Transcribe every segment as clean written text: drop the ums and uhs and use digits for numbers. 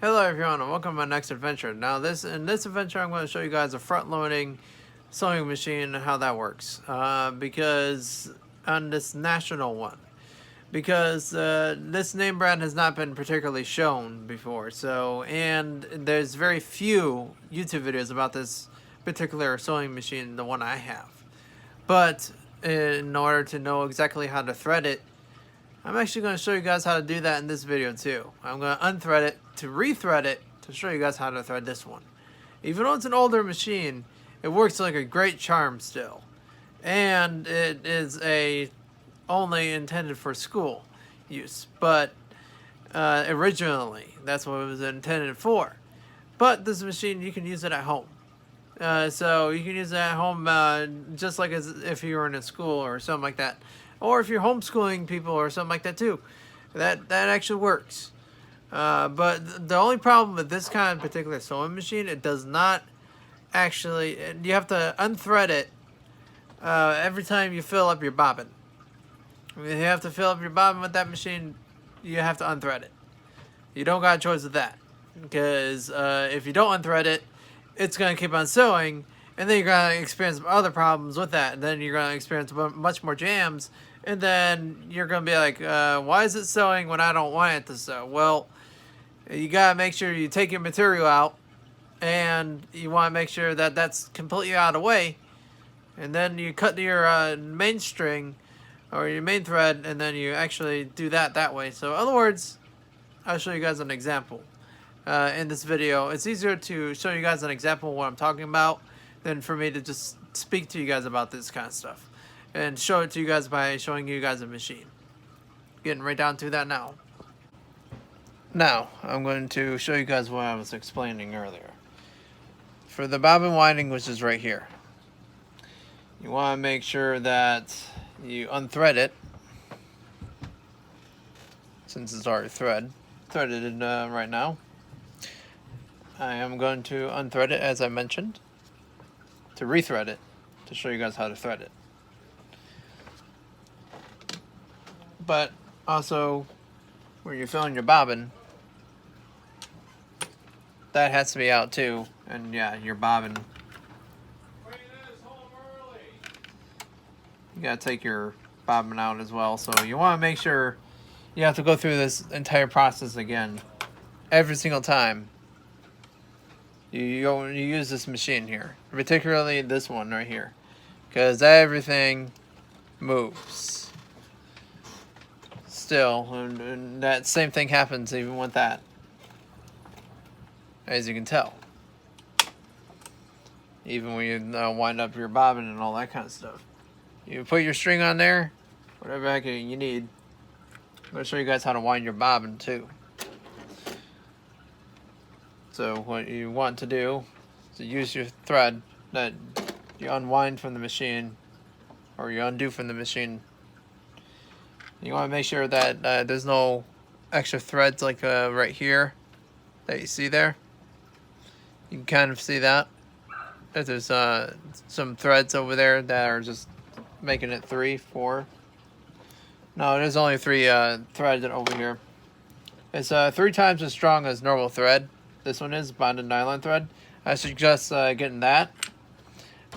Hello everyone and welcome to my next adventure. Now in this adventure I'm going to show you guys a front loading sewing machine and how that works. Because on this national one. Because this name brand has not been particularly shown before. And there's very few YouTube videos about this particular sewing machine, the one I have. But in order to know exactly how to thread it, I'm actually going to show you guys how to do that in this video too. I'm going to unthread it to rethread it to show you guys how to thread this one. Even though it's an older machine, it works like a great charm still. And it is only intended for school use, but originally that's what it was intended for. But this machine, you can use it at home. So you can use it at home just like as if you were in a school or something like that. Or if you're homeschooling people or something like that too. That actually works. But the only problem with this kind of particular sewing machine, it does not actually, you have to unthread it every time you fill up your bobbin. If you have to fill up your bobbin with that machine, you have to unthread it. You don't got a choice of that. Because if you don't unthread it, it's going to keep on sewing, and then you're going to experience other problems with that. And then you're going to experience much more jams, and then you're going to be like, why is it sewing when I don't want it to sew? Well, you got to make sure you take your material out, and you want to make sure that that's completely out of the way. And then you cut your main string, or your main thread, and then you actually do that way. So in other words, I'll show you guys an example. In this video, it's easier to show you guys an example of what I'm talking about than for me to just speak to you guys about this kind of stuff and show it to you guys by showing you guys a machine. Getting right down to that now. Now, I'm going to show you guys what I was explaining earlier. For the bobbin winding, which is right here, you want to make sure that you unthread it, since it's already threaded right now. I am going to unthread it as I mentioned, to rethread it, to show you guys how to thread it. But also, when you're filling your bobbin, that has to be out too. And yeah, your bobbin, you gotta take your bobbin out as well. So you want to make sure you have to go through this entire process again every single time you use this machine here, particularly this one right here, because everything moves still, and that same thing happens even with that, as you can tell, even when you wind up your bobbin and all that kind of stuff. You put your string on there, whatever heck you need. I'm going to show you guys how to wind your bobbin too. So what you want to do is to use your thread that you unwind from the machine, or you undo from the machine. You want to make sure that there's no extra threads like right here that you see there. You can kind of see that. If there's some threads over there that are just making it 3, 4. No, there's only 3 threads over here. It's 3 times as strong as normal thread. This one is bonded nylon thread. I suggest getting that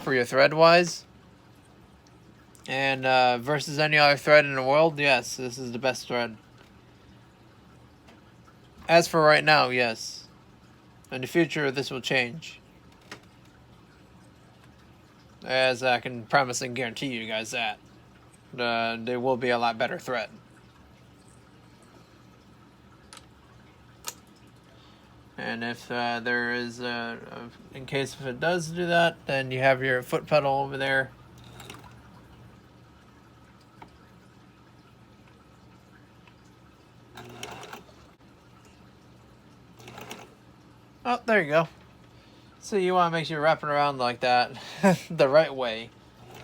for your thread wise. And versus any other thread in the world, yes, this is the best thread. As for right now, yes. In the future, this will change. As I can promise and guarantee you guys that. There will be a lot better thread. And if there is, in case if it does do that, then you have your foot pedal over there. Oh, there you go. So you want to make sure you're wrapping around like that, the right way,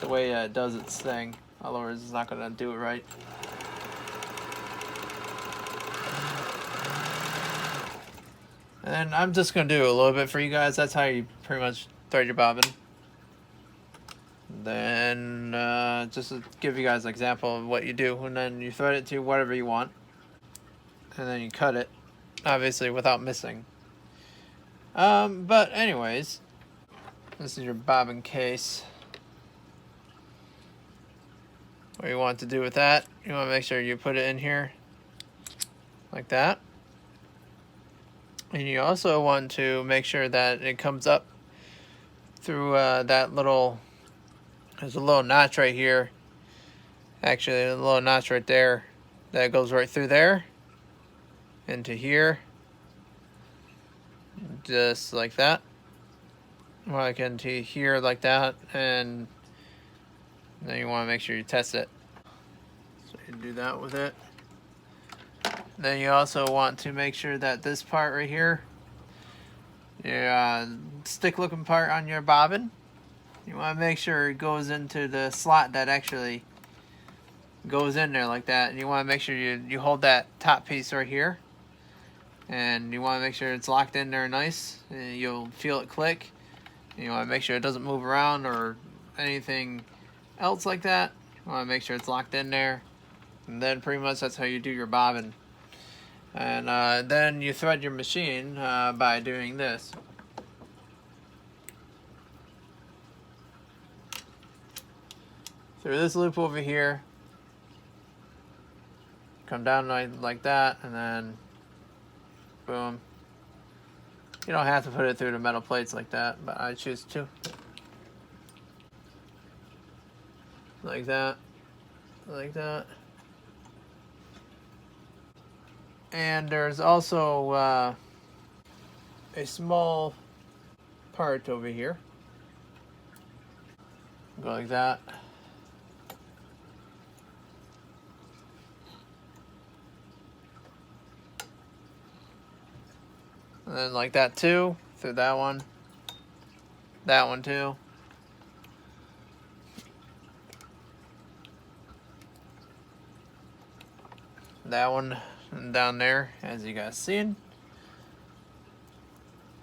the way it does its thing. Otherwise, it's not going to do it right. And I'm just going to do a little bit for you guys. That's how you pretty much thread your bobbin. Then, just to give you guys an example of what you do. And then you thread it to whatever you want. And then you cut it. obviously without missing. But anyways, this is your bobbin case. What you want to do with that, you want to make sure you put it in here like that. And you also want to make sure that it comes up through that little, there's a little notch right here. Actually, a little notch right there that goes right through there into here. Just like that. Like into here like that. And then you want to make sure you test it. So you do that with it. Then you also want to make sure that this part right here, your stick looking part on your bobbin, you want to make sure it goes into the slot that actually goes in there like that. And you want to make sure you hold that top piece right here. And you want to make sure it's locked in there nice. And you'll feel it click. And you want to make sure it doesn't move around or anything else like that. You want to make sure it's locked in there. And then pretty much that's how you do your bobbin. And then you thread your machine by doing this. Through this loop over here. Come down like that, and then boom. You don't have to put it through the metal plates like that, but I choose to. Like that. Like that. And there's also a small part over here. Go like that. And then like that too, through that one too. That one down there, as you guys seen.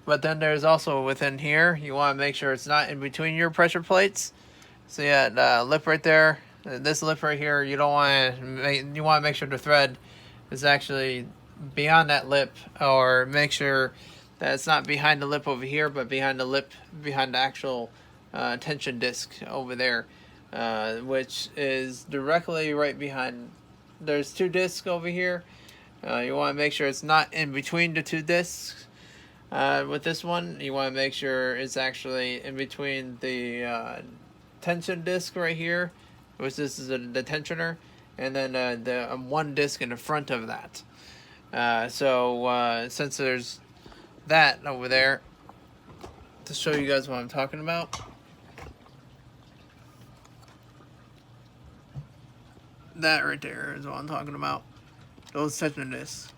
But then there's also within here, you want to make sure it's not in between your pressure plates. So yeah, lip right there, this lip right here, you don't want to, you want to make sure the thread is actually beyond that lip, or make sure that it's not behind the lip over here, but behind the lip, behind the actual tension disc over there, which is directly right behind. There's two discs over here. You want to make sure it's not in between the two discs. With this one, you want to make sure it's actually in between the tension disc right here, which this is the tensioner, and then the one disc in the front of that. So since there's that over there, to show you guys what I'm talking about, that right there is what I'm talking about. Those tension discs.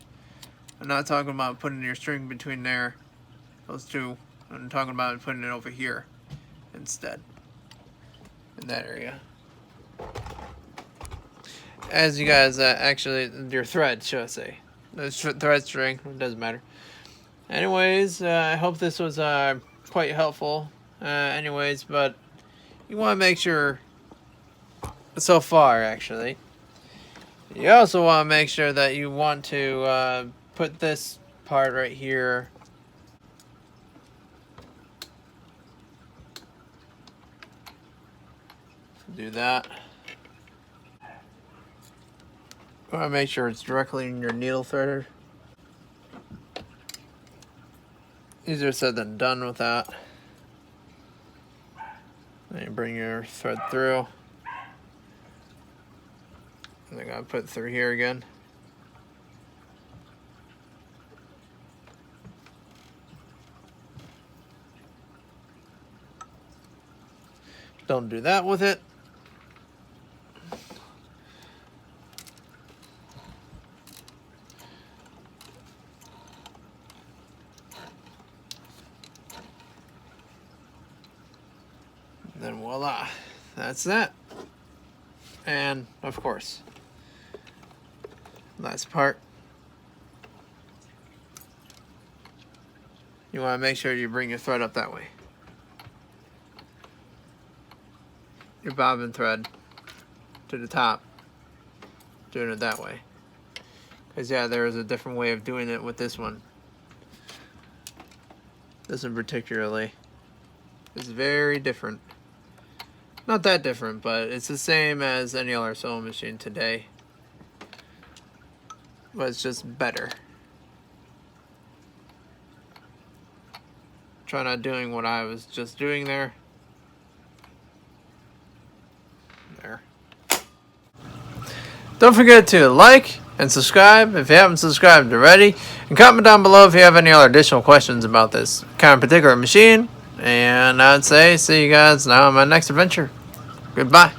I'm not talking about putting your string between there, those two. I'm talking about putting it over here instead, in that area. As you guys actually, your thread, should I say. The thread string, it doesn't matter. Anyways, I hope this was quite helpful. Anyways, but you want to make sure, so far actually, you also want to make sure that you want to put this part right here do that. You want to make sure it's directly in your needle threader. Easier said than done with that. Then you bring your thread through. And I gotta put it through here again. Don't do that with it. Then voila, that's that. And of course, last part, you want to make sure you bring your thread up that way. Your bobbin thread to the top, doing it that way. Because, yeah, there is a different way of doing it with this one. This one particularly is very different. Not that different, but it's the same as any other sewing machine today. But it's just better. Try not doing what I was just doing there. There. Don't forget to like and subscribe if you haven't subscribed already. And comment down below if you have any other additional questions about this kind of particular machine. And I'd say see you guys now on my next adventure. Goodbye.